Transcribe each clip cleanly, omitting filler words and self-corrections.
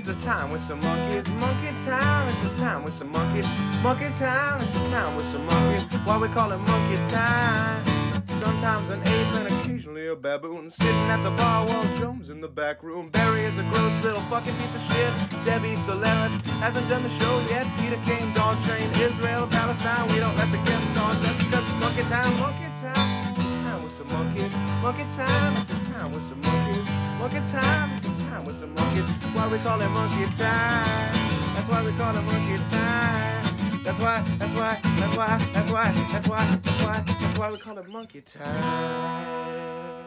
it's a time with some monkeys. Monkey time, it's a time with some monkeys. Monkey time, it's a time with some monkeys. Why we call it monkey time? Sometimes an ape and occasionally a baboon sitting at the bar while Jones in the back room. Barry is a gross little fucking piece of shit. Debbie Solaris hasn't done the show yet. Peter Kane, Dog Train, Israel, Palestine. We don't let the guests on just because it's monkey time. Monkey time, it's a time with some monkeys. Monkey time, it's a time with some monkeys. Monkey time, it's a time with some monkeys. Why we call it monkey time? That's why we call it monkey time. That's why we call it monkey time.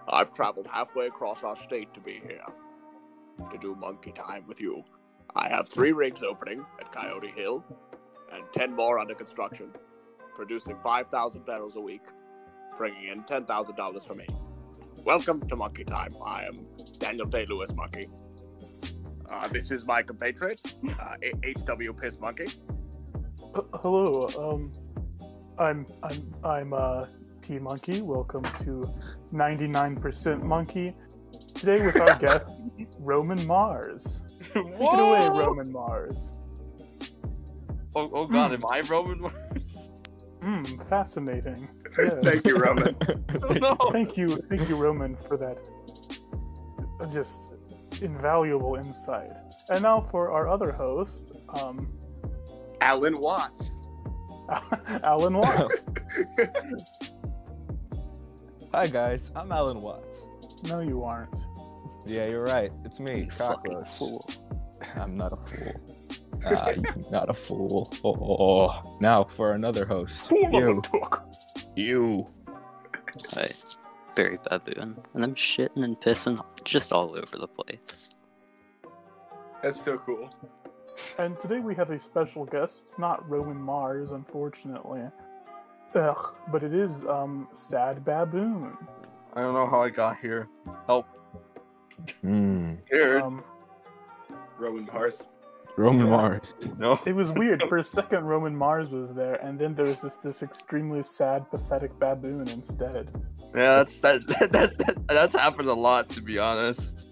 I've traveled halfway across our state to be here, to do monkey time with you. I have 3 rigs opening at Coyote Hill, and 10 more under construction, producing 5,000 barrels a week, bringing in $10,000 for me. Welcome to Monkey Time. I am Daniel Day-Lewis Monkey. This is my compatriot, H.W. Piss Monkey. Hello, I'm P Monkey. Welcome to 99% Monkey. Today with our guest, Roman Mars. Take it away, Roman Mars. Oh God, am I Roman Mars? Fascinating. Yes. Thank you, Roman. No. Thank you, Roman, for that just invaluable insight. And now for our other host, Alan Watts. Alan Watts. Hi guys, I'm Alan Watts. No, you aren't. Yeah, you're right. It's me, Cockroach. Fool. I'm not a fool. You're not a fool. Oh. Now for another host. Fool of a took. You. Hi, Barry Baboon, and I'm shitting and pissing just all over the place. That's so cool. And today we have a special guest. It's not Roman Mars, unfortunately. Ugh, but it is, Sad Baboon. I don't know how I got here. Help. Scared. Roman Mars. Roman Mars. No. It was weird. For a second, Roman Mars was there, and then there was this extremely sad, pathetic baboon instead. Yeah, that's happened a lot, to be honest.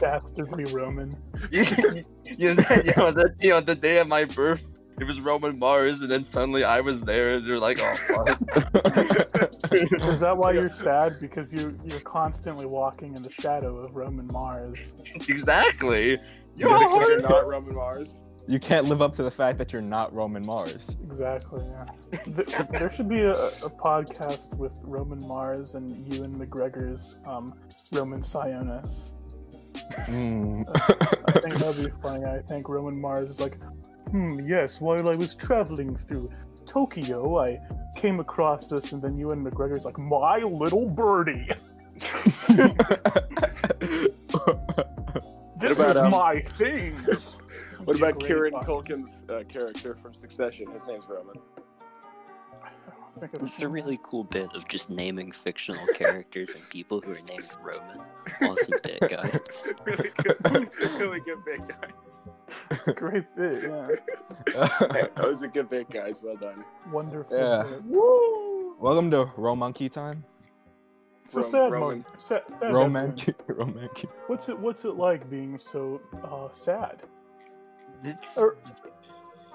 Dastardly Roman. The day of my birth, it was Roman Mars, and then suddenly I was there, and they're like, oh, fuck. Is that why you're sad? Because you're constantly walking in the shadow of Roman Mars. Exactly. You're not Roman Mars. You can't live up to the fact that you're not Roman Mars. Exactly, yeah. There should be a podcast with Roman Mars and Ewan McGregor's Roman Sionis. I think that'd be funny. I think Roman Mars is like, yes, while I was traveling through Tokyo, I came across this, and then Ewan McGregor's like, my little birdie. This is my thing. What about Kieran Culkin's character from Succession? His name's Roman. It's a really cool bit of just naming fictional characters and people who are named Roman. Awesome bit, guys. Really good bit, guys. Great bit, yeah. That was a good bit, guys. Well done. Wonderful Yeah. bit. Woo! Welcome to Romonkey time. So sad, Roman. sad Romantic. What's it like being so sad? It's- Or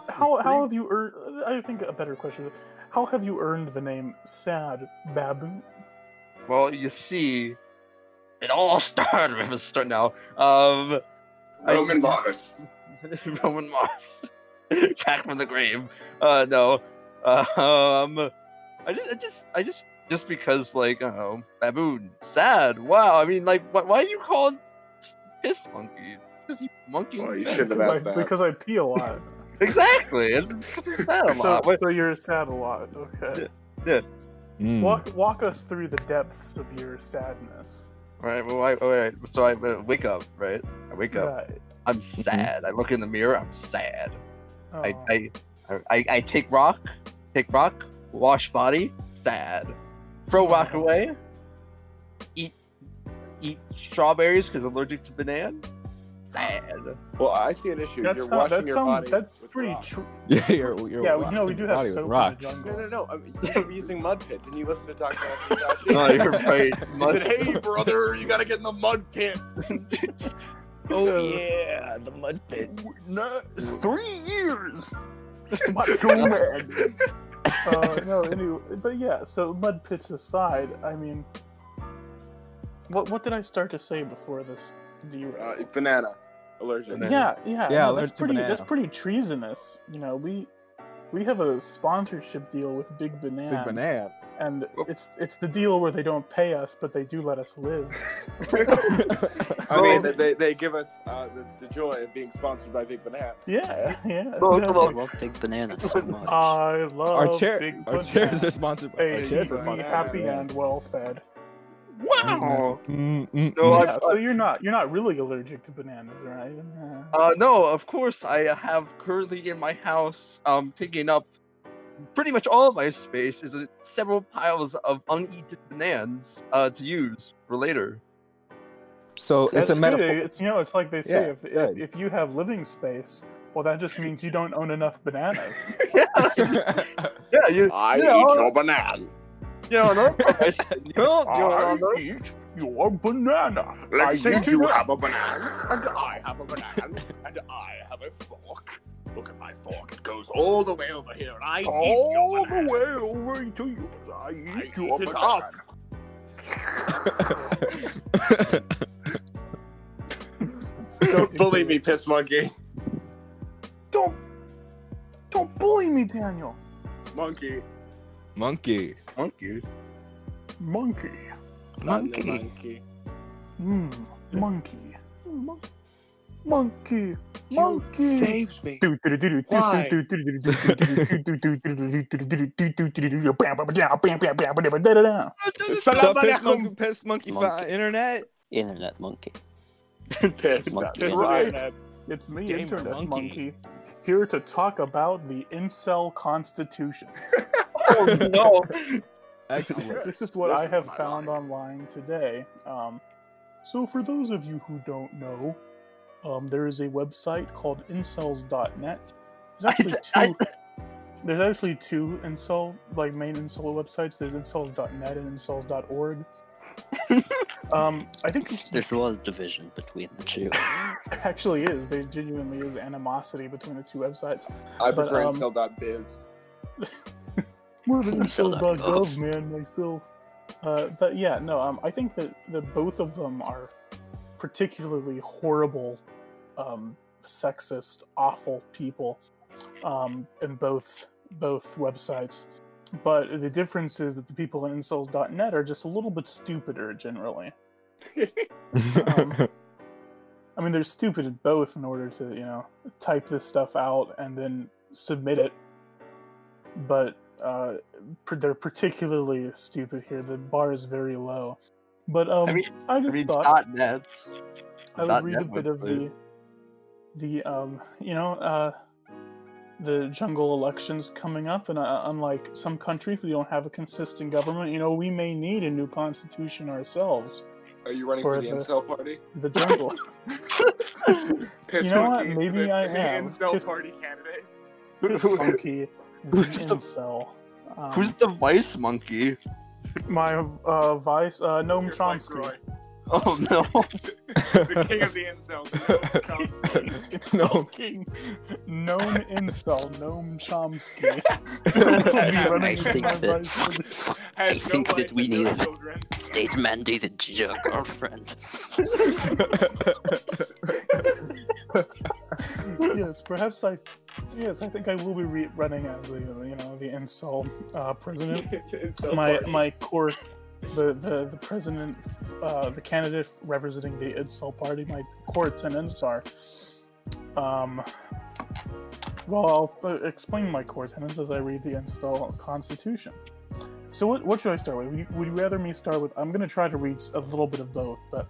how have you earned? I think a better question is, how have you earned the name Sad Baboon? Well, you see, it all started with a start now. Roman Mars. Roman Mars, back from the grave. No. I just because, like, I don't know, Baboon, sad. Wow. I mean, like, why do you call it Piss Monkey? Because you monkey. Well, you shouldn't have asked that. Because I pee a lot. Exactly. It's sad a lot. So you're sad a lot. Okay. Yeah. Walk us through the depths of your sadness. Right. Well, alright. So I wake up. Right. I wake up. Right. I'm sad. I look in the mirror. I'm sad. Oh. I take rock, wash body, sad. Throw rock away. Eat strawberries because I'm allergic to banana. bad. Well, I see an issue. That's You're washing your body. That's with pretty rock. true. Yeah, you're Yeah, washing we do your have body with soap in the rocks. jungle. No. I'm using mud pit. Didn't you listen to Dr. Anthony No, you're right. He said, "Hey, brother, you gotta get in the mud pit." Oh yeah, the mud pit. No, it's 3 years. Macho man. No, anyway, but yeah. So mud pits aside, I mean, what did I start to say before this derailed? Banana allergic. Yeah, no, allergic to banana. that's pretty treasonous. You know, we have a sponsorship deal with Big Banana. Big banana. And it's the deal where they don't pay us, but they do let us live. I mean, they give us the joy of being sponsored by Big Banana. Yeah. I Exactly. love Big Banana so much. I love Our Big chairs Banana. are sponsored by. Hey, Our chairs are be sponsored by happy banana. and well fed. Wow. Mm-mm-mm. No, Yeah, so you're not really allergic to bananas, right? No, of course I have currently in my house, taking up pretty much all of my space is several piles of uneaten bananas to use for later. So it's That's a metaphor. good. It's like they say, Yeah, if you have living space, well, that just means you don't own enough bananas. Yeah, I eat your banana. no. I eat your banana. Let's I say eat you it. have a banana, and I have a banana, and I have a fork. Look at my fork. It goes all the way over here, and I eat your All banana. the way over to you. I eat your it banana. up. Don't bully me, piss monkey. Don't bully me, Daniel. Monkey. Monkey. Monkey. Monkey. Monkey. Monkey. Monkey. Monkey. Saves me. The piss monkey Monkey. internet. Internet monkey. Piss. Monkey. Piss Right. internet. It's me, Gamer Internet monkey. Monkey, here to talk about the incel constitution. Oh no. Excellent. This is what This I is have my found line. online today. So for those of you who don't know, there is a website called incels.net. There's actually two incel, main incel websites. There's incels.net and incels.org. I think There's a lot of division between the two. actually is. There genuinely is animosity between the two websites. I But, prefer incel.biz. More of an Incel.gov. incels.gov man myself. But yeah, no, I think that both of them are particularly horrible, sexist, awful people, in both websites. But the difference is that the people in incels.net are just a little bit stupider generally. I mean, they're stupid at both in order to, type this stuff out and then submit it. But they're particularly stupid here. The bar is very low. But I just thought .net. I would read a .net bit of website. the jungle elections coming up, and unlike some countries who don't have a consistent government, we may need a new constitution ourselves. Are you running For for the the- incel party? The jungle. Piss You know what? monkey. Maybe the, I the am. incel Piss- party candidate. This monkey, the incel. Who's the vice monkey? My vice? Noam Your Chomsky. viceroy. Oh no. The king of the incels. Noam Chomsky. Incel king. Noam incel. Noam Chomsky. I think that Has I think no that wife we and need no a children. state mandated jail girlfriend. Yes, perhaps I think I will be running as the incel president. Incel party. My core, the president, the candidate representing the incel party. My core tenets are, well, I'll explain my core tenets as I read the incel constitution. So what should I start with? Would you rather me start with? I'm going to try to read a little bit of both, but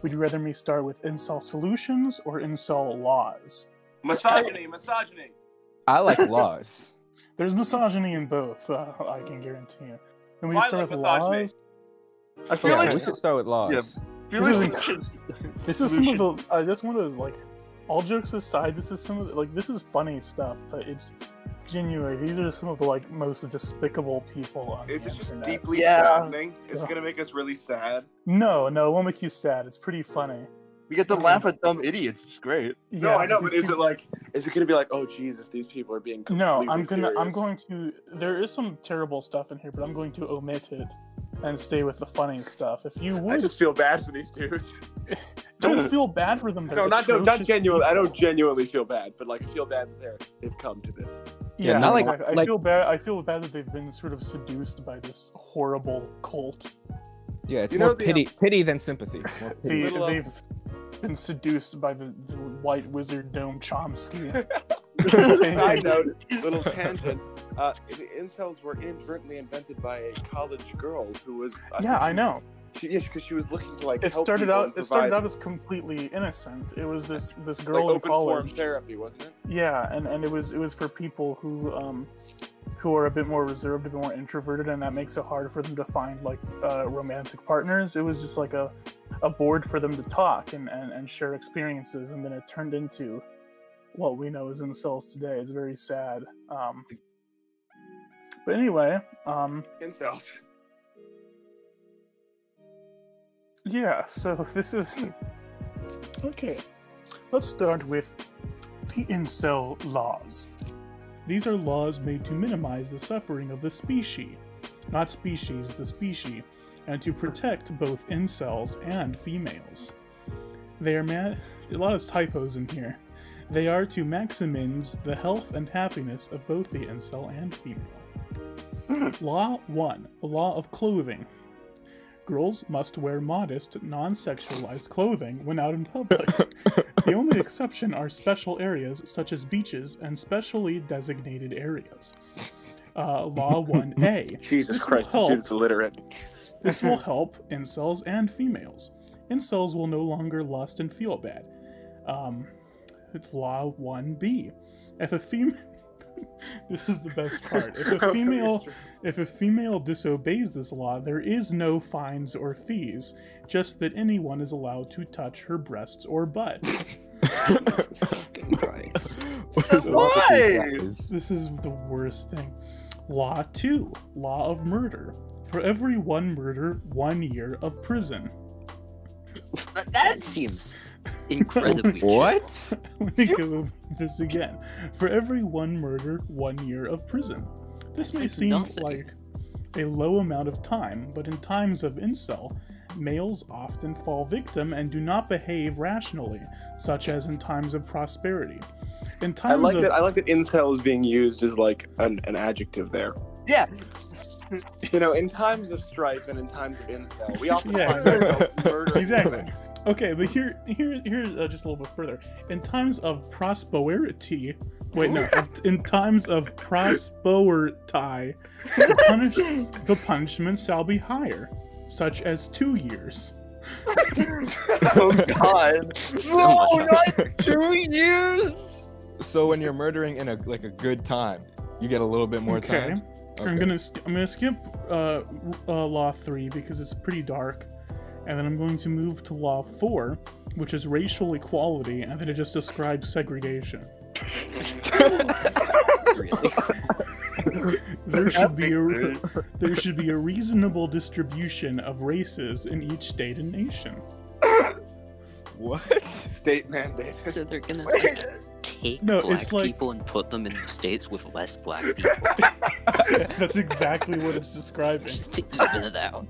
would you rather me start with incel solutions or incel laws? Misogyny. I like laws. There's misogyny in both. I can guarantee you. Then we Violent start with misogyny. laws. I feel Yeah, like we should start with laws. This is This is some of the. That's one of those, like, all jokes aside, this is some of the, like, this is funny stuff, but it's genuine. These are some of the, like, most despicable people on Is the it just internet. deeply saddening? Is it gonna make us really sad? No, it won't make you sad. It's pretty funny. We get to laugh at dumb idiots. It's great. No, I know, but these people- is it gonna be like, oh Jesus, these people are being No, completely I'm serious? going to. There is some terrible stuff in here, but I'm going to omit it and stay with the funny stuff. If you I would, just feel bad for these dudes. don't feel bad for them. No, not genuinely. I don't genuinely feel bad, but like I feel bad that they've come to this. Yeah, not like- exactly. like- I feel bad. I feel bad that they've been sort of seduced by this horrible cult. Yeah, it's You more know, pity than sympathy. More pity. They've been seduced by the white wizard Noam Chomsky. Side note, little tangent. The incels were inadvertently invented by a college girl who was. I know. Because she was looking to like. It help started people out. and It started provide, out as completely innocent. It was this like girl in open form college. therapy, wasn't it? Yeah, and it was for people who are a bit more reserved, a bit more introverted, and that makes it hard for them to find like romantic partners. It was just like a board for them to talk and share experiences, and then it turned into what we know as incels today. It's very sad. But anyway, Incels. yeah. So this is okay. Let's start with the incel laws. These are laws made to minimize the suffering of the species, not species, the species, and to protect both incels and females. They are a lot of typos in here. They are to maximize the health and happiness of both the incel and female. Law 1. The law of clothing. Girls must wear modest, non-sexualized clothing when out in public. The only exception are special areas such as beaches and specially designated areas. Law 1A. Jesus This Christ, will this help- dude's illiterate. This will help incels and females. Incels will no longer lust and feel bad. It's Law 1B. If a female... This is the best part. If a female disobeys this law, there is no fines or fees, just that anyone is allowed to touch her breasts or butt. Jesus fucking Christ. Why? This is the worst thing. Law 2. Law of murder. For every one murder, 1 year of prison. That seems incredibly chill. What? Let me go over this again. For every one murder, 1 year of prison. This That's may like seem nothing. like a low amount of time, but in times of incel, males often fall victim and do not behave rationally, such as in times of prosperity. In times I like of... that incel is being used as like an adjective there. Yeah. You know, in times of strife and in times of incel, we often Yeah, find exactly. ourselves murdering Exactly. women. Okay, but here's just a little bit further. In times of prosperity, in times of prosperity, the punishment shall be higher, such as 2 years. Oh God. So No, much not 2 years. So when you're murdering in a good time, you get a little bit more Okay. time. I'm gonna skip Law 3 because it's pretty dark, and then I'm going to move to Law 4, which is racial equality, and then it just describes segregation. Really? There should be a reasonable distribution of races in each state and nation. What? State mandate. So they're gonna like, take No, black it's like- people and put them in the states with less black people Yes, that's exactly what it's describing. just to even it out.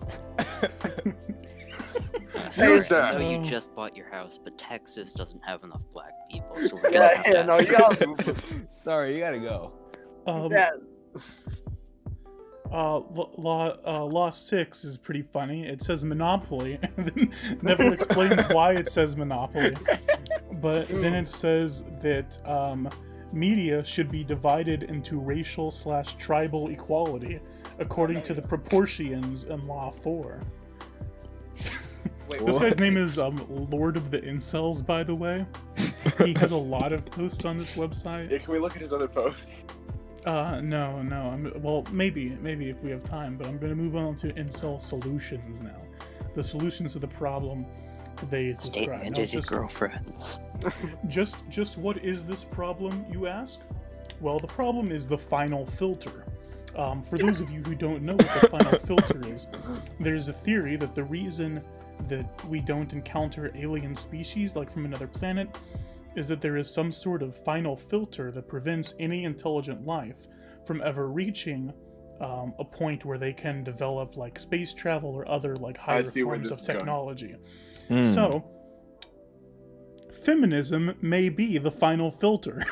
Hey, Sorry, I know Oh. you just bought your house, but Texas doesn't have enough black people, so we're gonna Yeah, have yeah, to no, ask you gotta move. Sorry, you gotta go. Yeah. Law 6 is pretty funny. It says monopoly, and then never explains why it says monopoly. But then it says that media should be divided into racial/tribal equality according to the proportions in Law 4. Wait, This What? guy's name is Lord of the Incels, by the way. He has a lot of posts on this website. yeah, can we look at his other posts? No. Well, maybe if we have time, but I'm going to move on to incel solutions now. the solutions to the problem they describe. Now, Statement girlfriends. just what is this problem, you ask? Well, the problem is the final filter. For those of you who don't know what the final filter is, there's a theory that the reason that we don't encounter alien species like from another planet is that there is some sort of final filter that prevents any intelligent life from ever reaching a point where they can develop like space travel or other like higher forms of technology. So, feminism may be the final filter.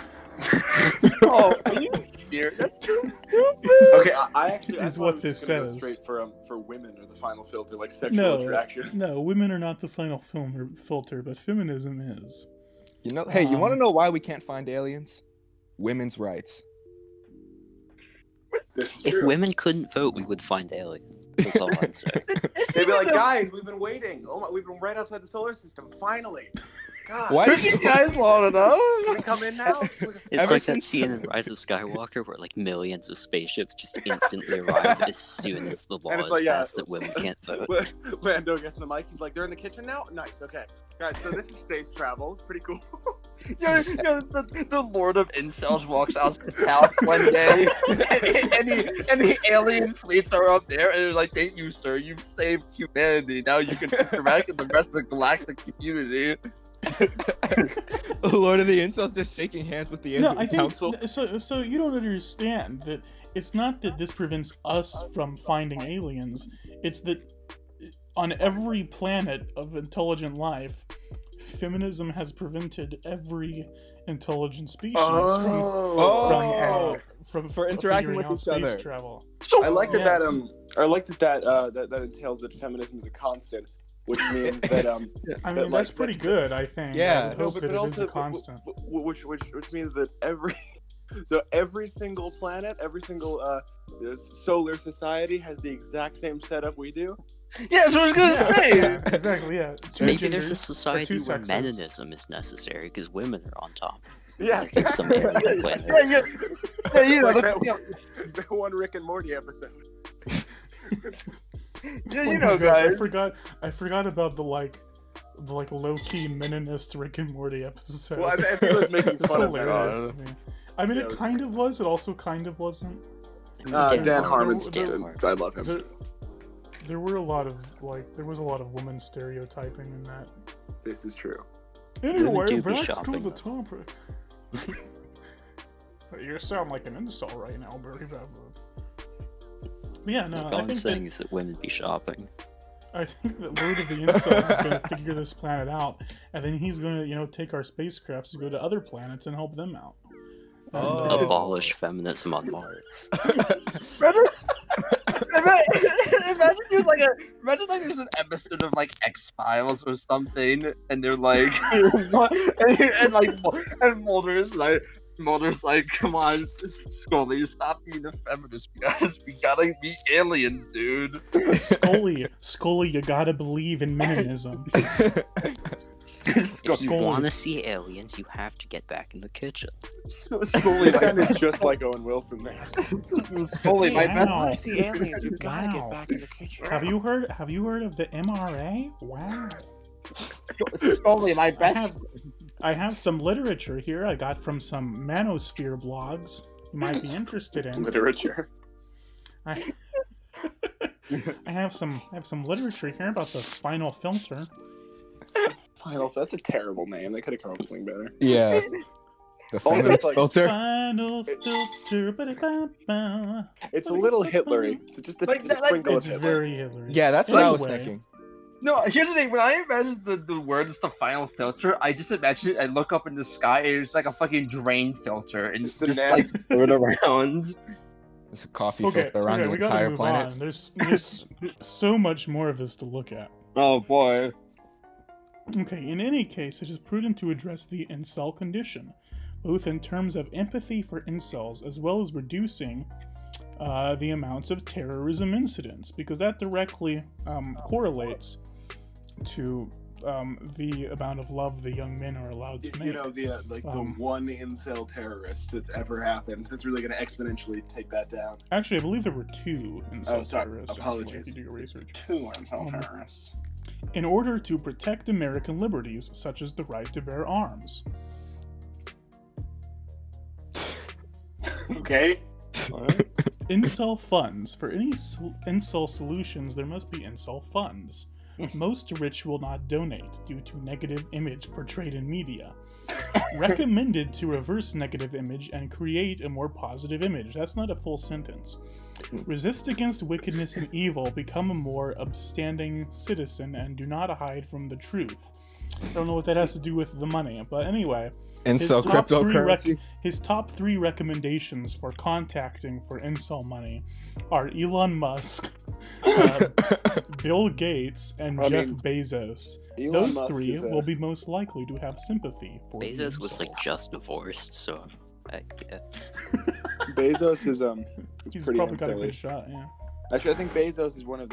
Oh, are you serious? That's so stupid. Okay, I actually Is thought what it was this gonna go says. straight for women or the final filter, like sexual attraction. No, women are not the final filter, but feminism is. You know, hey, you want to know why we can't find aliens? Women's rights. This is If true. women couldn't vote, we would find aliens. That's all I'm saying. They'd be like, guys, we've been waiting. Oh my, we've been right outside the solar system. Finally. God. Why Took you guys long enough. Can we come in now? It's Ever like that since- scene in Rise of Skywalker where like millions of spaceships just instantly arrive as soon as the law And is it's like, yeah. passed that women can't vote. Lando gets in the mic. He's like, they're in the kitchen now? Nice, okay. Guys, so this is space travel. It's pretty cool. The Lord of Incels walks out to South one day, and the alien fleets are up there, and they're like, "Thank you, sir. You've saved humanity. Now you can interact with the rest of the galactic community." Lord of the Incels just shaking hands with the No, I think council. so. You don't understand that it's not that this prevents us from finding aliens. It's that on every planet of intelligent life, feminism has prevented every intelligent species from for interacting figuring with out each space other. travel. I like that Yes. I like that entails that feminism is a constant, which means that I mean, But, that's like, pretty good, I think. Yeah. I would no, hope but that it is also a constant. which means that every single planet, every single solar society has the exact same setup we do. Yeah, that's what I was gonna say. Yeah, exactly, yeah. Two Maybe there's a genders, or society two where sexes. melanism is necessary because women are on top. Yeah, Like in some alien planet. Yeah, you know, Like the, the one Rick and Morty episode. yeah, Oh you my know, God, guys. I forgot about the low-key meninist Rick and Morty episode. Well, I think it was making It's fun of hilarious that. to me. I mean, Yeah, it it was kind of was. It also kind of wasn't. Dan Harmon's there- good. I love him. There were a lot of there was a lot of woman stereotyping in that. This is true. Anyway, do be back to shopping, the though. topic. You sound like an incel right now, Barry Baboon. But yeah, no, Like, all I I'm think saying is that women be shopping. I think that Lord of the Incels is going to figure this planet out, and then he's going to, take our spacecrafts to go to other planets and help them out. And, Oh. Abolish feminism on Mars. Imagine there's an episode of like X-Files or something, and they're like, Mulder's like, come on, Scully, stop being a feminist, guys. We gotta be aliens, dude. Scully, you gotta believe in meninism. If you Scully. want to see aliens, you have to get back in the kitchen. It sounded just like Owen Wilson there. Scully, my Wow. best. See aliens, you gotta Wow. get back in the kitchen. Have you heard of the MRA? Wow. Scully, my best. I have some literature here I got from some manosphere blogs you might be interested in. Literature. I have some literature here about the final filter. That's a terrible name. They could have come up with something better. Yeah. The Oh, feminist it's like- filter. Final filter. Ba-da-ba-ba. It's a little Hitlery. It's just a Like, that- sprinkle It's of Hitler. very Hillary. Yeah, that's what I was Anyway, thinking. No, here's the thing. When I imagine the words "the final filter," I just imagine it. I look up in the sky and it's like a fucking drain filter, and it's Just a just net. like thrown around. It's a coffee Okay, filter around the we gotta entire move planet. on. There's so much more of this to look at. Oh boy. Okay, in any case, it is prudent to address the incel condition, both in terms of empathy for incels as well as reducing the amounts of terrorism incidents, because that directly correlates to the amount of love the young men are allowed to make. You know, the one incel terrorist that's ever happened. That's really going to exponentially take that down. Actually, I believe there were two incel Oh, sorry. terrorists. Apologies. If you do your research. Two incel terrorists. in order to protect American liberties, such as the right to bear arms. Okay. Incel funds. For any incel solutions, there must be incel funds. Most rich will not donate due to negative image portrayed in media. Recommended to reverse negative image and create a more positive image. That's not a full sentence. Resist against wickedness and evil, become a more upstanding citizen, and do not hide from the truth. I don't know what that has to do with the money, but anyway. Incel cryptocurrency. His top 3 recommendations for contacting for incel money are Elon Musk, Bill Gates, and Jeff Bezos. Those Musk 3 will be most likely to have sympathy for Bezos the was incel. like just divorced, so yeah. Bezos is He's pretty probably got a unsilly. good shot, yeah. Actually, I think Bezos is one of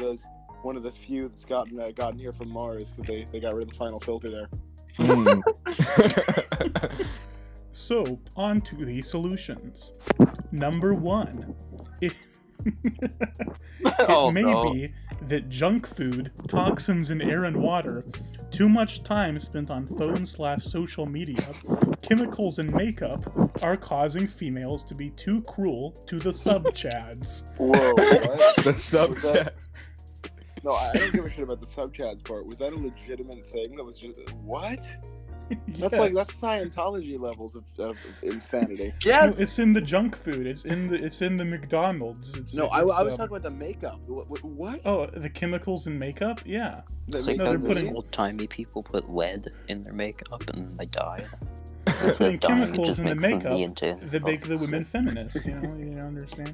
the few that's gotten here from Mars because they got rid of the final filter there. Hmm. So, on to the solutions. Number 1. It Oh, may no. be that junk food, toxins in air and water, too much time spent on phone/social media, chemicals and makeup are causing females to be too cruel to the sub-chads. Whoa, what? The sub Was that- chat. No, I don't give a shit about the sub-chads part. Was that a legitimate thing? That was just... What? That's Yes. that's Scientology levels of insanity. Yeah, No, it's in the junk food. It's in the McDonald's. I was talking about the makeup. What? Oh, the chemicals in makeup? Yeah. It's The like no, how they're those putting- old-timey people put lead in their makeup and they die. They're Instead putting of dying, it chemicals just in the makes them makeup immune to that make the stuff. women feminist. You understand?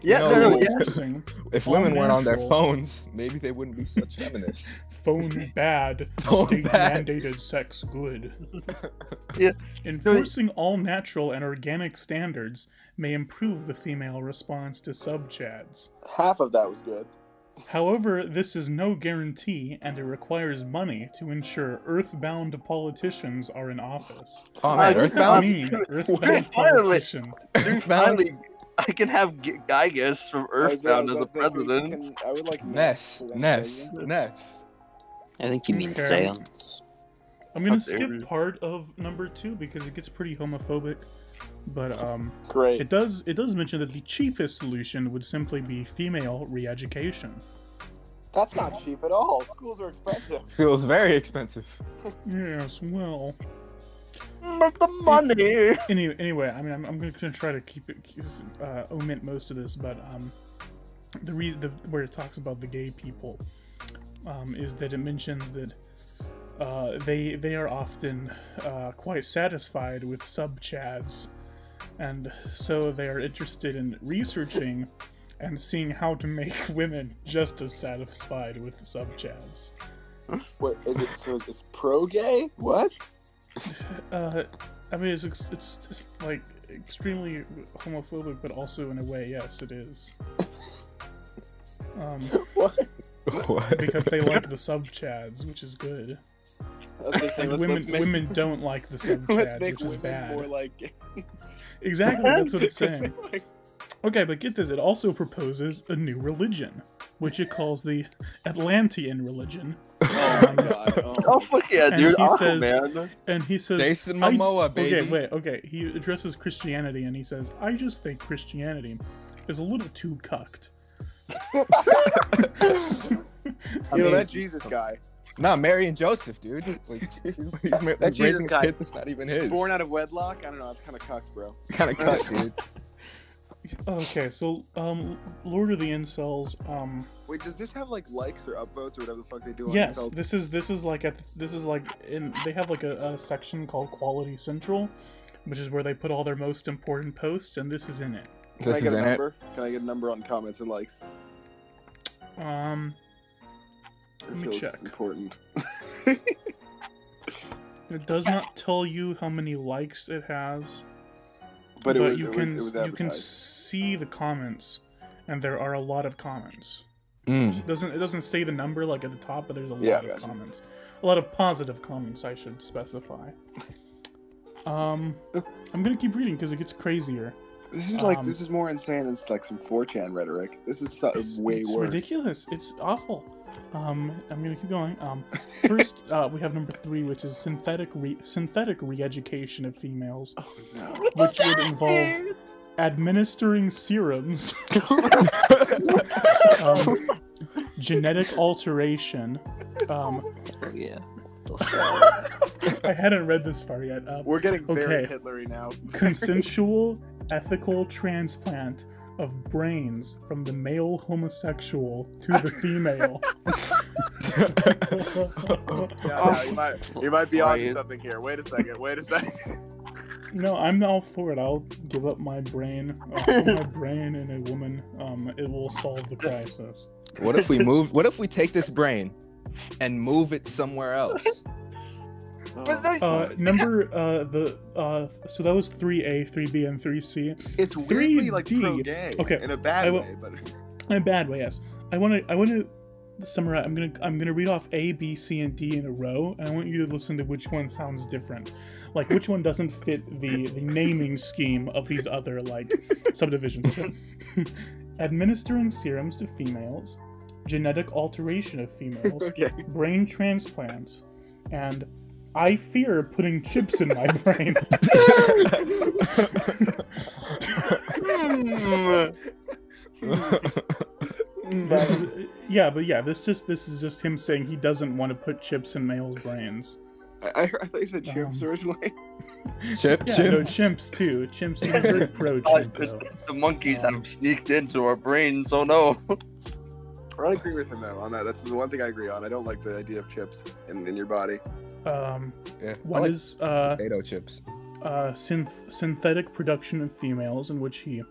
yeah, No, no, well, yeah. Forcing If all women weren't on their natural, phones, maybe they wouldn't be such feminists. phone bad, Phone state bad. mandated sex good. Yeah. Enforcing all natural and organic standards may improve the female response to sub-chads. Half of that was good. However, this is no guarantee, and it requires money to ensure earthbound politicians are in office. Oh man, I Earthbound. mean, earthbound Finally. politician. Dude, finally, I can have Gygas from I was Earthbound as about the to say, can we- president. I would like Ness, for that Ness, segment. Ness. I think you mean Okay. seance. I'm gonna How dare skip you. part of number 2 because it gets pretty homophobic. But Great. it does mention that the cheapest solution would simply be female re-education. That's not cheap at all. Schools are expensive. Feels very expensive. Yes, well. But the money. Anyway, I mean, I'm gonna try to omit most of this, but the reason where it talks about the gay people is that it mentions that they are often quite satisfied with sub-chads, and so they are interested in researching and seeing how to make women just as satisfied with the sub-chads. What is it? So it's pro-gay? What? I mean, it's like extremely homophobic, but also in a way, yes, it is. What? What? Because they like the sub-chads, which is good. Okay, And women don't like the Let's sub-chads, make which is women bad. more like gays. Exactly, that's what it's saying. Like, Okay, but get this, it also proposes a new religion, which it calls the Atlantean religion. oh my god. Oh fuck yeah, And dude! he says- Aquaman. And he says... Jason Momoa, baby. Okay, he addresses Christianity, and he says, I just think Christianity is a little too cucked. You know that Jesus guy, Nah, Mary and Joseph, dude. Like, That Jesus raising a guy. kid that's not even his. born out of wedlock. I don't know. It's kind of cucked, bro. Kind of cut, dude. Okay, so, Lord of the Incels, Wait, does this have like likes or upvotes or whatever the fuck they do? On yes, Incel? this is like they have like a section called Quality Central, which is where they put all their most important posts, and this is in it. Can I This get is a in it. number? Can I get a number on comments and likes? Let me Feels check. Important. It does not tell you how many likes it has, But it was you it can was you can advertised. see the comments, and there are a lot of comments. Mm. It doesn't say the number like at the top, but there's a Yeah, lot of gotcha. comments, a lot of positive comments, I should specify. I'm gonna keep reading because it gets crazier. This is um, more insane than like some 4chan rhetoric. This is way It's worse. ridiculous. It's awful. I'm gonna keep going. First, we have number 3, which is synthetic re-education of females, which would involve administering serums, genetic alteration. Yeah. I hadn't read this far yet. We're getting very okay. Hitlery now. Consensual, ethical transplant of brains from the male homosexual to the female. Yeah, you might be on something here. Wait a second. No, I'm all for it. I'll give up my brain. Put my brain in a woman. It will solve the crisis. What if we move? What if we take this brain and move it somewhere else? So that was 3A, 3B, and 3C. It's weirdly like 3D. pro-gay. Okay, In a bad way, but in a bad way, yes. I want to summarize. I'm gonna read off A, B, C, and D in a row, and I want you to listen to which one sounds different. Like which one doesn't fit the naming scheme of these other like subdivisions. Administering serums to females, genetic alteration of females, brain transplants, and I fear putting chips in my brain. This is just him saying he doesn't want to put chips in males' brains. I thought you said chimps originally. Chips? No, chimps too. Chimps are very pro chimp though. The monkeys have sneaked into our brains. Oh no. I agree with him though on that. That's the one thing I agree on. I don't like the idea of chips in your body. One is potato chips. Synthetic production of females, in which he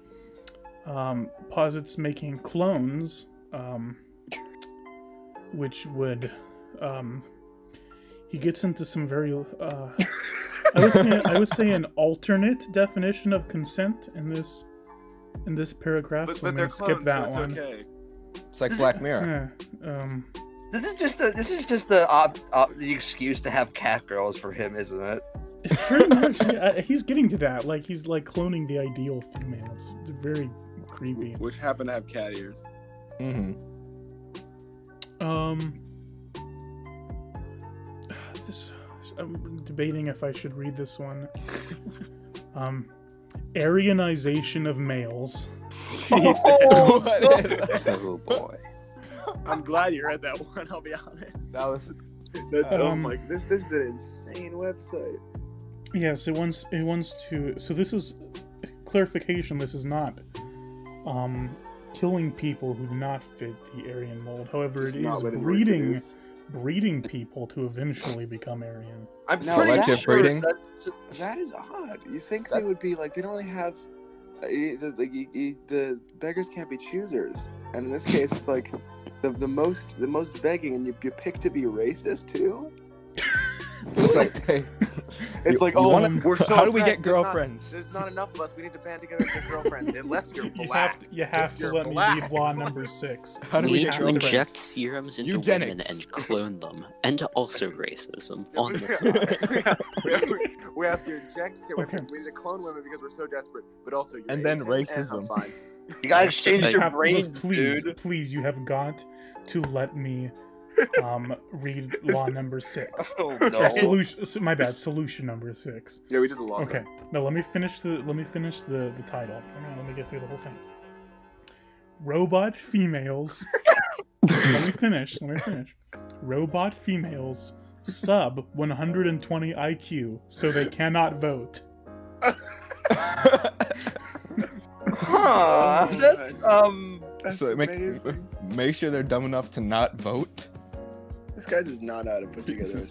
posits making clones, which would he gets into some very I would say an alternate definition of consent in this paragraph. But so I'm they're gonna skip clones, that so one. it's okay. It's like Black Mirror. This is just the excuse to have cat girls for him, isn't it? Pretty much, yeah, he's getting to that. Like he's like cloning the ideal female. It's very creepy. Which happen to have cat ears. Mm-hmm. I'm debating if I should read this one. Aryanization of males. Oh boy. I'm glad you read that one. I'll be honest. That was. I'm like, this is an insane website. Yes, it wants to. So this is clarification. This is not killing people who do not fit the Aryan mold. However, it is breeding people to eventually become Aryan. I'm selective breeding. That is odd. You think they would be like, they don't really have the beggars can't be choosers, and in this case, it's like the most begging, and you pick to be racist too. It's like, hey, it's like, we're so how do we get oppressed. girlfriends? There's not enough of us. We need to band together and get girlfriends. Unless you're black. You have to let me read law number 6. How do We we need get to girlfriends? inject serums into women Eugenics. and clone them, and also racism on the fly. we have to inject. Okay. We need to clone women because we're so desperate. But also, And then Asian, racism. and I'm fine. You guys change Like, your brains, please, dude. please, you have got to let me read law number 6. Oh no. My bad. Solution number 6. Yeah, we did the law. Okay. No, let me finish the title. Let me get through the whole thing. Robot females. Let me finish. Robot females sub 120 IQ, so they cannot vote. Huh. That's So amazing. make sure they're dumb enough to not vote. This guy does not know how to put together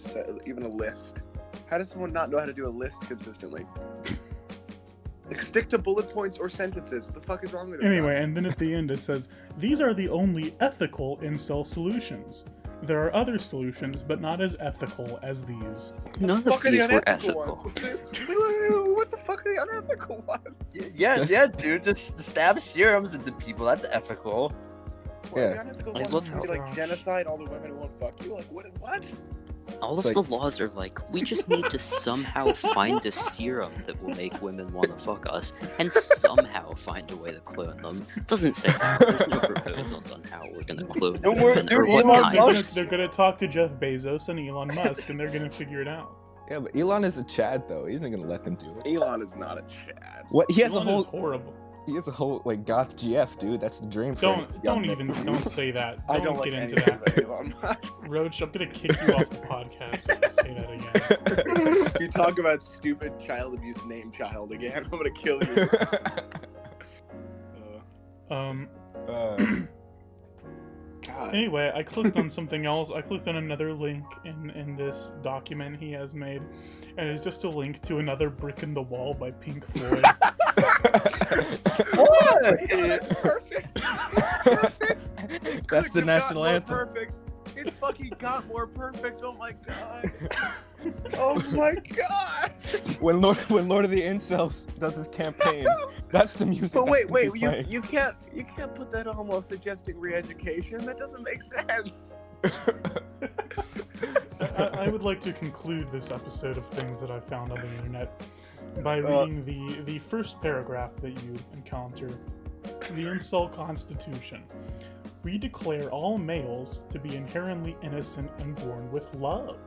even a list. How does someone not know how to do a list consistently? Like, stick to bullet points or sentences. What the fuck is wrong with it? Anyway, and then at the end it says, these are the only ethical incel solutions. There are other solutions, but not as ethical as these. None What of the fuck are the these were unethical ethical. ones? What the fuck are the unethical ones? Yeah, dude. Just stab serums into people. That's ethical. What are the Yeah. unethical I ones? love Would you, how- like genocide all the women who won't fuck you? Like what? All It's of like- the laws are like, we just need to somehow find a serum that will make women want to fuck us, and somehow find a way to clone them. It doesn't say how. There's no proposals on how we're gonna clone No, we're- women or they're what Elon kind They're of gonna, Musk. they're gonna talk to Jeff Bezos and Elon Musk, and they're gonna figure it out. Yeah, but Elon is a Chad though. He isn't gonna let them do it. Elon is not a Chad. What? He has Elon a whole. is horrible. He has a whole like goth GF, dude. That's the dream. for any Don't young even man. don't say that. I don't get like into anything that. about Elon Musk. Roach, I'm gonna kick you off the podcast if you say that again. You talk about stupid child abuse name child again. I'm gonna kill you. God. Anyway, I clicked on something else. I clicked on another link in this document he has made, and it's just a link to another Brick in the Wall by Pink Floyd. Oh my God, that's perfect. It's perfect. It That's couldn't the have national gotten anthem. more perfect. It fucking got more perfect. Oh my God. Oh my God. when Lord of the Incels does his campaign, that's the music. But that's wait, gonna be playing. you can't put that on while suggesting re-education. That doesn't make sense. I would like to conclude this episode of things that I found on the internet by reading the first paragraph that you encounter. The Incel Constitution. We declare all males to be inherently innocent and born with love.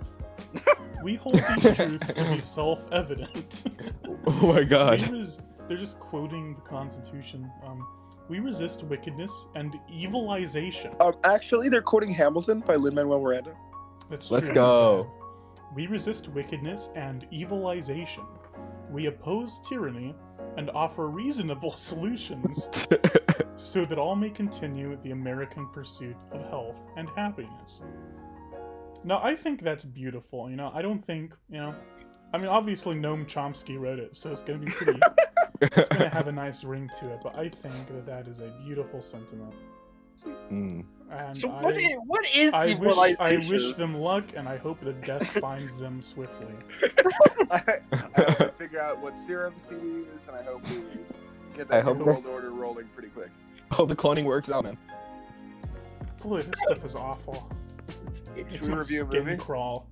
We hold these truths to be self-evident. Oh my God. They're just quoting the Constitution. We resist wickedness and evilization. Actually, they're quoting Hamilton by Lin-Manuel Miranda. That's Let's true. go. We resist wickedness and evilization. We oppose tyranny and offer reasonable solutions so that all may continue the American pursuit of health and happiness. Now, I think that's beautiful, I don't think, I mean, obviously Noam Chomsky wrote it, so it's going to be pretty, it's going to have a nice ring to it, but I think that is a beautiful sentiment. Mm. And So what is I evilization? wish them luck, and I hope that death finds them swiftly. I hope we figure out what serums to use, and I hope we get that hope new that- world order rolling pretty quick. Oh, the cloning works out, man. Boy, this stuff is awful. It's Should we my review a skin movie? crawl.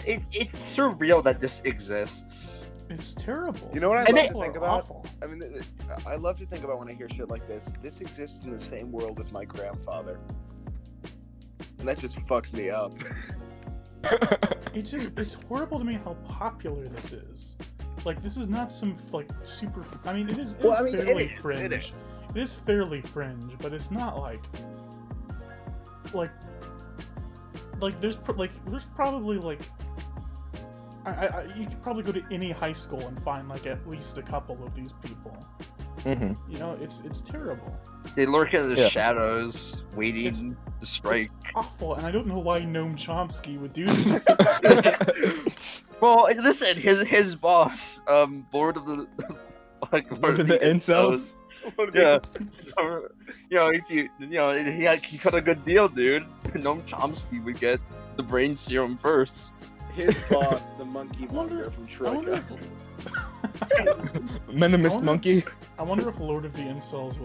It's surreal that this exists. It's terrible. You know what I And love it- to People think are about? awful. I mean, I love to think about when I hear shit like this. This exists in the same world as my grandfather. And that just fucks me up. It's horrible to me how popular this is. Like, this is not some, like, super... I mean, it is fairly it is, fringe. it is. It is fairly fringe, but it's not, there's probably, like... you could probably go to any high school and find, like, at least a couple of these people. Mm-hmm. It's terrible. They lurk in the Yeah. shadows, waiting It's- to strike. It's awful, and I don't know why Noam Chomsky would do this. Well, listen, his boss, Lord of the Lord of the Incels. Yeah. He cut a good deal, dude. Noam Chomsky would get the brain serum first. His boss, the monkey wonder- monger from I wonder Troika. Minimus I wonder- Monkey. I wonder if Lord of the Incels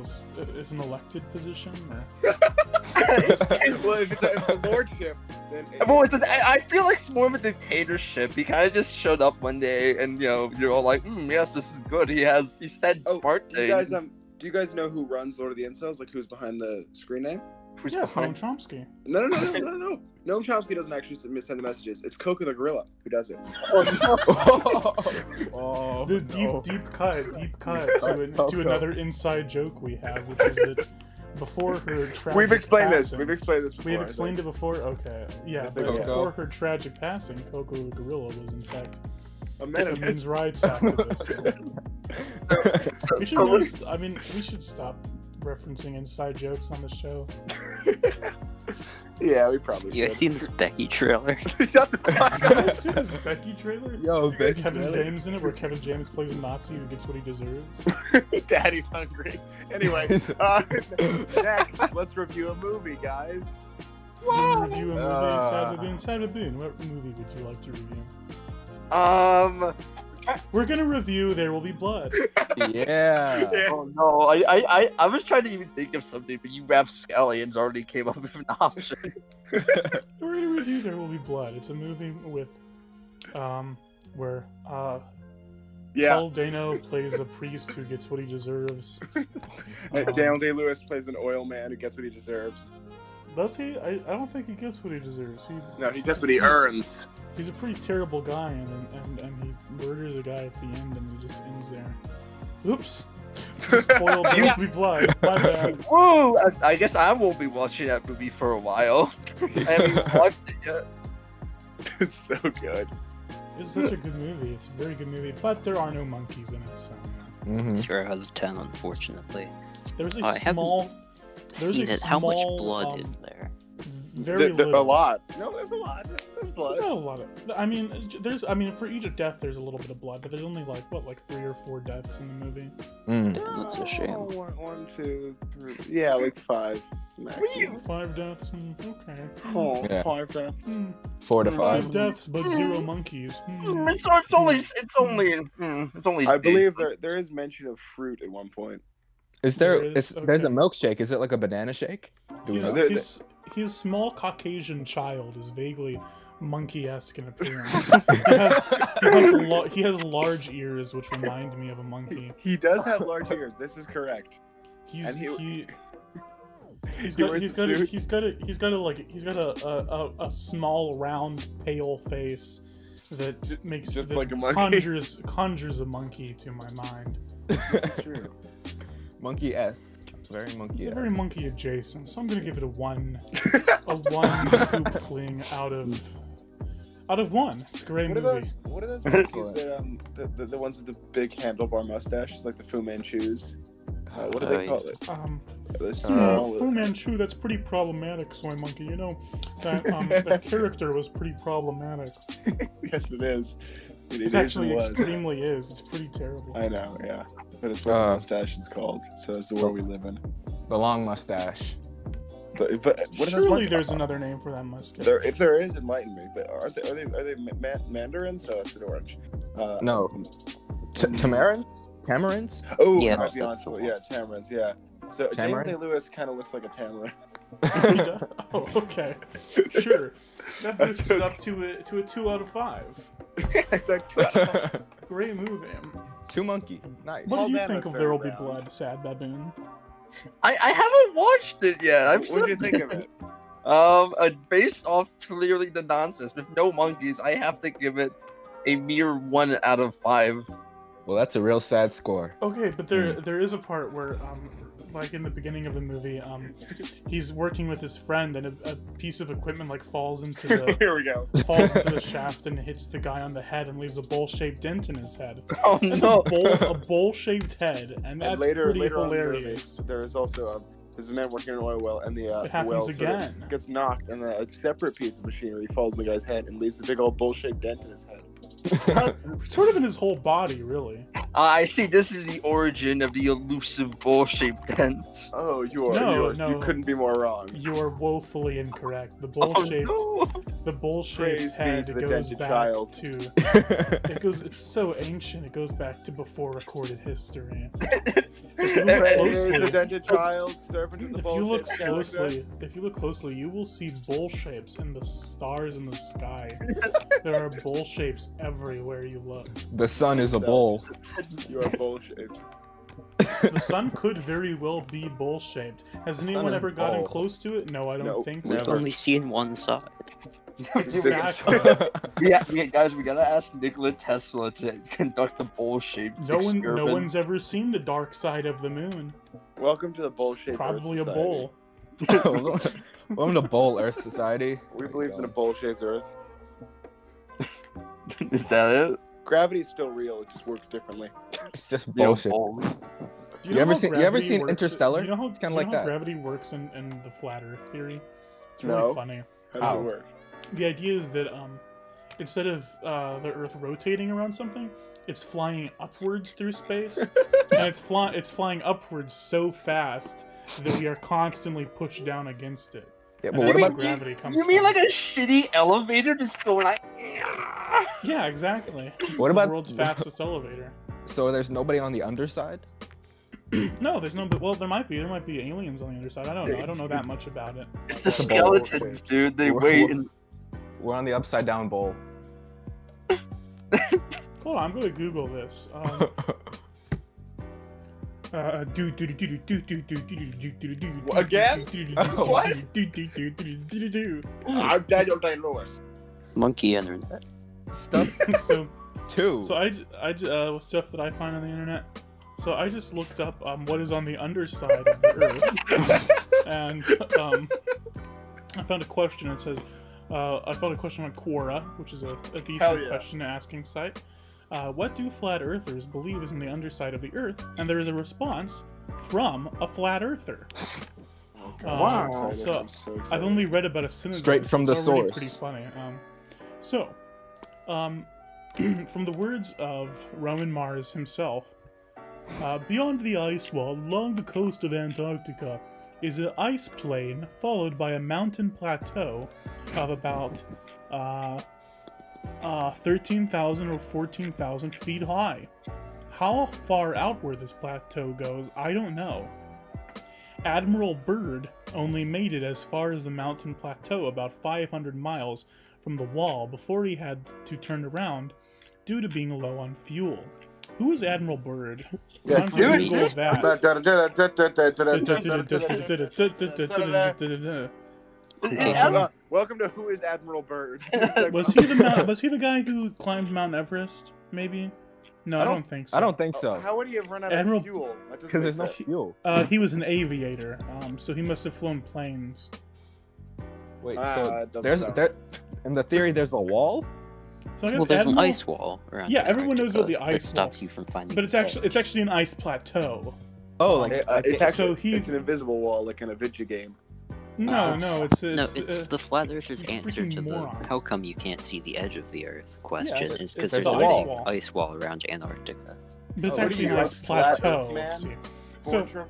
is an elected position, or... Well, if it's a lordship, then Well, I feel like it's more of a dictatorship. He kind of just showed up one day, and you're all like, yes, this is good. He said smart do you guys things. do you guys know who runs Lord of the Incels? Like, who's behind the screen name? Who's Yes, Noam behind- Chomsky. No. Noam Chomsky doesn't actually send the messages. It's Coco the gorilla who does it. Oh, This no. deep cut to Okay. another inside joke we have, which is that before her tragic We've explained this. passing- We've explained this before. We've I explained think. it before? Okay. Yeah, I but think so. before her tragic passing, Coco the gorilla was in fact A a menace. men's rights activist. We should we should stop referencing inside jokes on the show. Yeah, we probably You guys should. seen this Becky trailer? Shut the fuck Did I up. see this Becky trailer? Yo, Becky. Kevin Taylor. James in it, where Kevin James plays a Nazi who gets what he deserves. Daddy's hungry. Anyway, next, let's review a movie, guys. Review a movie inside Baboon. Inside Baboon, what movie would you like to review? We're gonna review There Will Be Blood. Yeah. Oh no, I was trying to even think of something, but you rapscallions already came up with an option. We're gonna review There Will Be Blood. It's a movie with, where Paul Dano plays a priest who gets what he deserves. Daniel Day-Lewis plays an oil man who gets what he deserves. Does he? I don't think he gets what he deserves. No, he gets what he earns. He's a pretty terrible guy, and he murders a guy at the end, and he just ends there. Oops. Spoiled There Will Be Blood. My bad. Whoa! I guess I won't be watching that movie for a while. I haven't even watched it yet. It's so good. It's such a good movie. It's a very good movie, but there are no monkeys in it, so... Mm-hmm. 0 out of 10, unfortunately. There's a I small... Seen it. How much small, blood is there? Very little. A lot. No, there's a lot. There's blood. Not a lot of... I mean, for each death, there's a little bit of blood, but there's only, like 3 or 4 deaths in the movie. Mm. That's a shame. Oh, 1, 2, 3. Yeah, like 5. Maximum. 5 deaths? Okay. Oh, Yeah. 5 deaths. 4 to 5 5. deaths, but 0 monkeys. It's only. I believe there is mention of fruit at one point. Is there's a milkshake? Is it like a banana shake? Do we know? His small Caucasian child is vaguely monkey-esque in appearance. he has large ears, which remind me of a monkey. He does have large ears. This is correct. He's got a small, round, pale face that makes just like a monkey. conjures a monkey to my mind. This is true. Monkey-esque. Very monkey-esque. It's very monkey adjacent, so I'm gonna give it a 1 scoop fling out of 1. It's a great movie. What are those monkeys that the ones with the big handlebar mustaches, like the Fu Manchus? What do they call it? Fu Manchu, that's pretty problematic, Soy Monkey. You know, that character was pretty problematic. Yes, it is. It actually extremely is. It's pretty terrible. I know, yeah. But it's what the mustache is called, so it's the world we live in. The long mustache. But surely there's another name for that mustache. If there is, enlighten me. But are they mandarins? So it's an orange. No. Tamarins? Tamarins? Oh, yeah, that's tamarins. Yeah. So Daniel Day-Lewis kind of looks like a tamarind. Oh, okay, sure. That boosts it up to a 2 out of 5. Exactly. Great movie. 2 monkey. Nice. What do you think of There Will Be Blood, Sad Baboon? I haven't watched it yet. What do you think of it? Based off clearly the nonsense with no monkeys, I have to give it a mere 1 out of 5. Well, that's a real sad score. Okay, but there is a part where, like in the beginning of the movie, he's working with his friend, and a piece of equipment falls into the Here we go. falls into the shaft and hits the guy on the head and leaves a bowl-shaped dent in his head. Oh That's no! a bowl-shaped head, and that's later pretty on in the hilarious. movie, there is also there's a man working in an oil well, and the It happens well again. gets knocked, and a separate piece of machinery falls on the guy's head and leaves a big old bowl-shaped dent in his head. Sort of in his whole body, really. I see. This is the origin of the elusive bowl-shaped dent. Oh, you couldn't be more wrong. You are woefully incorrect. The bowl-shaped head goes back to. It's so ancient. It goes back to before recorded history. The dented child, servant of the If you look closely, you will see bowl shapes in the stars in the sky. There are bowl shapes everywhere you look. The sun is a bowl. You are bowl-shaped. The sun could very well be bowl-shaped. Has anyone ever gotten close to it? No, I don't think so. We've only seen one side. Exactly. Yeah, guys, we gotta ask Nikola Tesla to conduct the bowl-shaped experiment. No one's ever seen the dark side of the moon. Welcome to the bowl-shaped Probably Earth a Society. bowl. Welcome to Bowl Earth Society. We believe in a bowl-shaped Earth. Is that it? Gravity's still real, it just works differently. It's just bullshit. You ever seen Interstellar? Do you know how, it's kind of like that. Gravity works in the flat Earth theory? It's No. really funny. How does it work? The idea is that instead of the Earth rotating around something, it's flying upwards through space, and it's flying upwards so fast that we are constantly pushed down against it. Yeah, And but that's what where about gravity comes You mean from. like a shitty elevator just going like? Yeah, exactly. It's What the about- world's fastest elevator? So there's nobody on the underside? No, there's no. Well, there might be. There might be aliens on the underside. I don't know. I don't know that much about it. It's the a ball. skeletons, dude. They We're- wait we're- and We're on the upside down bowl. Hold on, I'm going to Google this. Again? What? I'm Daniel Day-Lewis. Monkey internet. Stuff So, 2. so stuff that I find on the internet. So I just looked up what is on the underside of the Earth, and I found a question. It says, I found a question on Quora, which is a Hell decent yeah. question asking site. What do flat earthers believe is in the underside of the Earth? And there is a response from a flat earther. Wow. I'm So I'm so excited. I've only read about a sentence. Straight from the it's already source. Pretty funny. From the words of Roman Mars himself, beyond the ice wall along the coast of Antarctica is an ice plain followed by a mountain plateau of about 13,000 or 14,000 feet high. How far outward this plateau goes, I don't know. Admiral Byrd only made it as far as the mountain plateau, about 500 miles from the wall, before he had to turn around due to being low on fuel. Who is Admiral Byrd? Yeah, Time to dude. Google that. Welcome to Who is Admiral Byrd? Was he the guy who climbed Mount Everest? Maybe. No, I don't think so. I don't think so. How would he have run out Admiral- of fuel? That doesn't Because make there's no sense. fuel. He was an aviator, so he must have flown planes. Wait, Ah, so it doesn't there's sound there in the theory there's a wall? So I guess Well, there's Admiral- an ice wall around. Yeah, everyone knows about the Antarctica ice that stops you from finding. but it's actually an ice plateau. Oh, like It's actually So he- it's an invisible wall, like in a video game. No, it's no, it's the flat earthers' you answer freaking to the moron. "how come you can't see the edge of the Earth" question it's- is because it's there's a a wall. big ice wall around Antarctica. but it's Oh, actually what an are you, ice a flat plateau. Earth man? See. So Boardroom?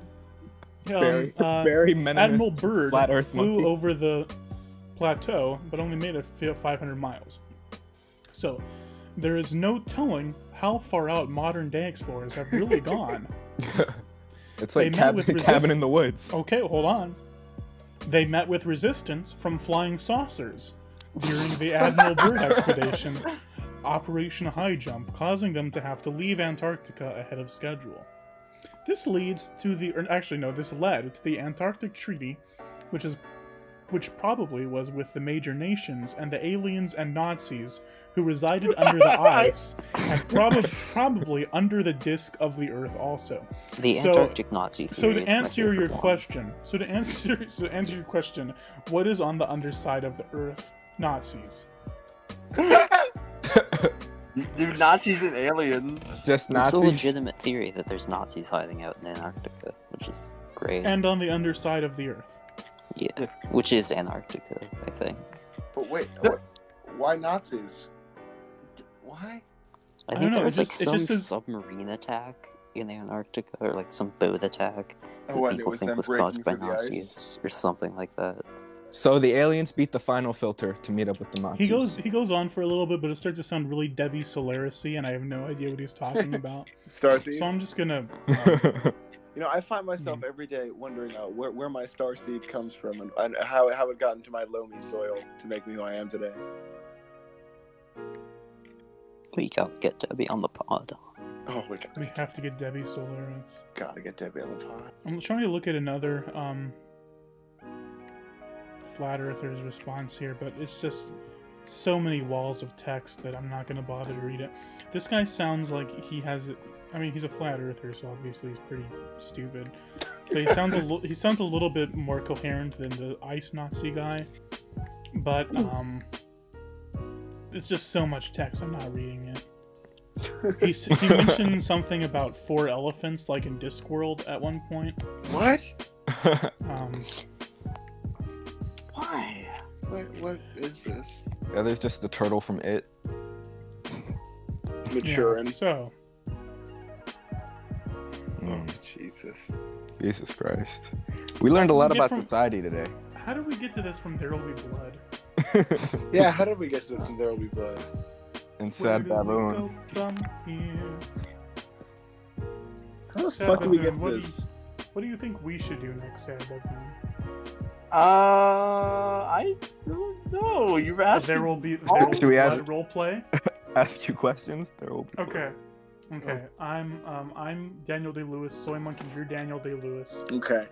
very minimalist Admiral Byrd flat Earth flew monkey. over the plateau, but only made it 500 miles. So there is no telling how far out modern-day explorers have really gone. It's They like met with cabin in the woods. Okay, hold on. They met with resistance from flying saucers during the Admiral Byrd expedition, Operation High Jump, causing them to have to leave Antarctica ahead of schedule. This led to the Antarctic Treaty, which probably was with the major nations and the aliens and Nazis who resided under the ice and probably under the disk of the Earth also. The So- Antarctic Nazi So theory to is my answer your favorite one. question, what is on the underside of the Earth? Nazis. dude, Nazis and aliens. Just It's a Nazis. legitimate theory that there's Nazis hiding out in Antarctica, which is great. And on the underside of the Earth. Yeah, which is Antarctica, I think. But wait, why Nazis? Why? I don't think know, there it was like just- it some just says- submarine attack in Antarctica, or like some boat attack that Oh, and it people was think them was breaking caused by through the ice? Nazis, or something like that. So the aliens beat the final filter to meet up with the Nazis. He goes on for a little bit, but it starts to sound really Debbie Solaris-y, and I have no idea what he's talking about. Starseed? So I'm just gonna. You know, I find myself every day wondering where my starseed comes from and how it got into my loamy soil to make me who I am today. We gotta get Debbie on the pod. Oh, We have to get Debbie Solaris. gotta get Debbie on the pod. I'm trying to look at another flat earther's response here, but it's just so many walls of text that I'm not going to bother to read it. This guy sounds like he has I mean, he's a flat earther, so obviously he's pretty stupid. But he sounds a little bit more coherent than the ice Nazi guy. But it's just so much text, I'm not reading it. He mentioned something about 4 elephants, like in Discworld at one point. What? Why? What is this? Yeah, there's just the turtle from It. Maturing. Yeah, so, Oh, Jesus. Jesus Christ. We learned a lot Get about from- society today. how did we get to this from There Will Be Blood? Yeah, how did we get to this when There Will Be Blood? And Sad Baboon. How the Sad fuck do we Baboon, get what this? What do you think we should do next, Sad Baboon? I don't know. You're asking. There will be Should we ask- role play. Ask you questions. There will be. Okay. Okay. I'm Daniel Day Lewis. Soy Monkey, you're Daniel Day Lewis. Okay.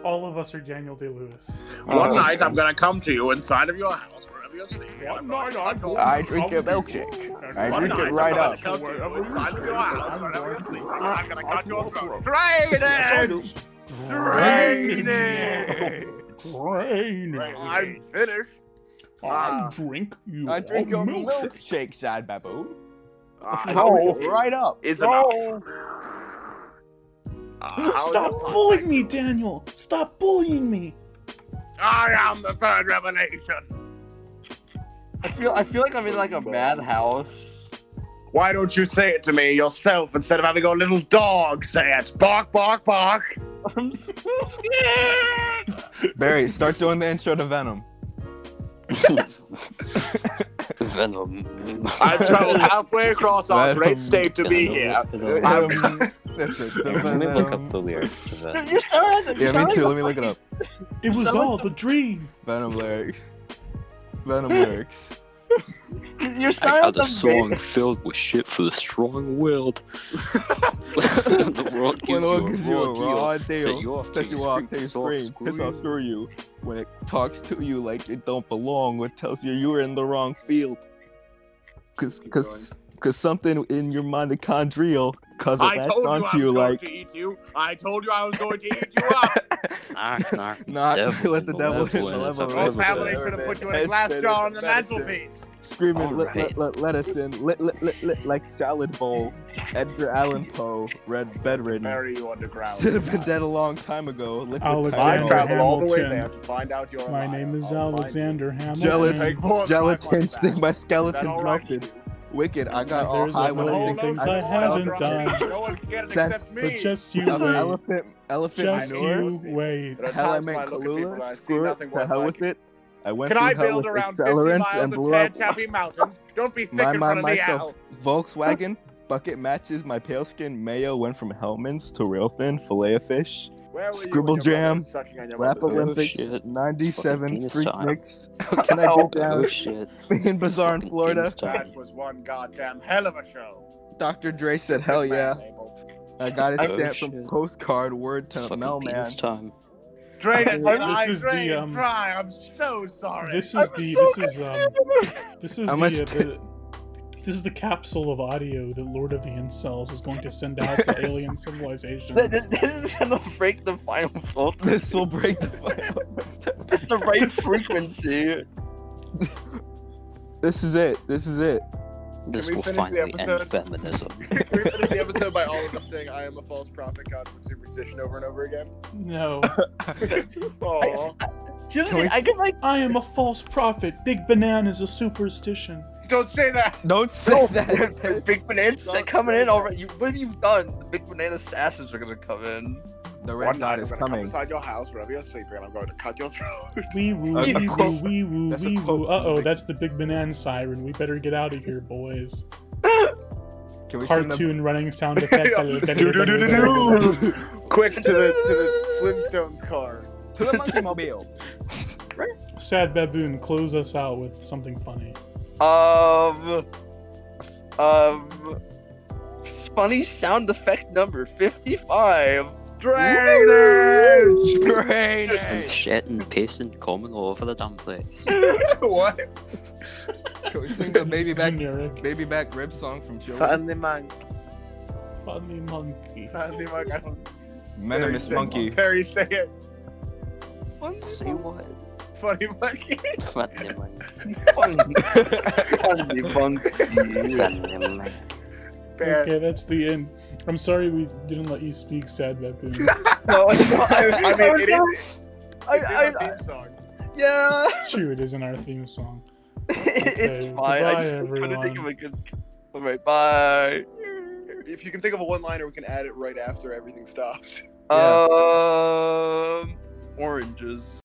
All of us are Daniel Day Lewis. One night I'm gonna come to you inside of your house, wherever you're sleeping. One night I drink your milkshake. I One drink night it right I'm up. gonna come to you inside of your house, wherever you're sleeping. I'm gonna cut your throat. Drainage! Drainage! I'm finished. I drink your I drink your milk. milkshake, Sad Baboon. No. Right up. Is enough. Stop bullying me, Daniel! Stop bullying me! I am the third revelation. I feel like I'm in like a madhouse. Why don't you say it to me yourself instead of having your little dog say it? Bark, bark, bark. I'm so scared. Barry, start doing the intro to Venom. Venom. I've traveled halfway across our Venom. great state to be here. Venom. Let me look up the lyrics to Venom. You're so Yeah, me too. Let me look it up. It was all a dream! Venom lyrics. Venom lyrics. You're I had a song filled with shit for the strong-willed. The world gives you a raw deal. Set you off till you scream. Piss off, screw you. When it talks to you like it don't belong, it tells you you're in the wrong field. Cause something in your mitochondrial, cause it I latched told you I onto was you going like. to eat you. I told you I was going to eat you up. Knock, knock. Knock, Devil let the devil in, malevolent is malevolent a Your is a family devil. should have put you in a glass jar on the mantelpiece. Screaming, Alright. let us in, like salad bowl. Edgar Allan Poe, bedridden. Bury you underground. Should have been dead a long time ago. Liquid Alexander I Tylenol. traveled all the way Hamilton. there to find out you're My alive. name is I'll find Alexander Hamilton. Take more than Gelatin 500 sting back. my Is that skeleton all right with melted. you? Wicked, I got all There's high a when million I things think I haven't done. No one can get it Set- except But me. just you wait. Elephant Just manure. you wait. There are Hell, I times when meant I look at people and Kalula. I see Screw it. nothing To worth hell with liking. it. I went Can through I hell build with around 50 accelerants miles and of blew up Chappy Mountains? Don't be thick in front of me, Al. myself. Volkswagen bucket matches my pale skin. Mayo went from Hellman's to real thin fillet of fish. Where were you Scribble when your brother Jam, was sucking on your Rap mother's Olympics, shit. 97 Penis freak time. mix. Can I get down? Oh shit. In Bazaar in Fucking Florida. penis time. That was one goddamn hell of a show. Dr. Dre said, "Hell Good yeah." man, Abel. I got it Oh, stamped from shit. postcard word It's to fucking mailman. penis time. Drain it, This dry, is the, drain it, dry. I'm so sorry. This I'm is I must- this is the capsule of audio that Lord of the Incels is going to send out to alien civilizations. This is gonna break the final filter. This will break the final. It's the right frequency. This is it. This is it. This we will finish the finally end episode? feminism. Can we finish the episode by all of us saying I am a false prophet, God is a superstition over and over again? No. Aww. Here's the Can we thing, I s- can like I am a false prophet. Big banana is a superstition. Don't say that! Don't say that. Big Banana coming in already. What have you done? The Big Banana assassins are gonna come in. The One red night dot I'm is gonna come coming. inside your house wherever you're sleeping and I'm going to cut your throat. Wee woo, A wee woo, quote- wee woo, that's a wee quote woo. from Uh oh, Big- that's the Big Banana siren. We better get out of here, boys. Can we sing the Cartoon running sound effect. Do-do-do-do-do. Quick to the Flintstones car. to the monkey mobile? Sad Baboon, close us out with something funny. Funny sound effect number 55. Drainage! Drainage. Shit and pissing coming all over the damn place. What? Can we sing the Generic. baby back rib song from Joey? Funny monk. Funny monkey. Funny monk. Venomous monkey. Perry, say it. Say what? Funny monkey. Funny monkey. Funny monkey. Funny monkey. Bear. Okay, that's the end. I'm sorry we didn't let you speak, Sad Baboon. No, I mean, it is. I, It's in I, our theme song. yeah. True, it is in our theme song. It's fine. I goodbye, just couldn't think of everyone. a good. Alright, bye. If you can think of a one-liner, we can add it right after everything stops. Oranges.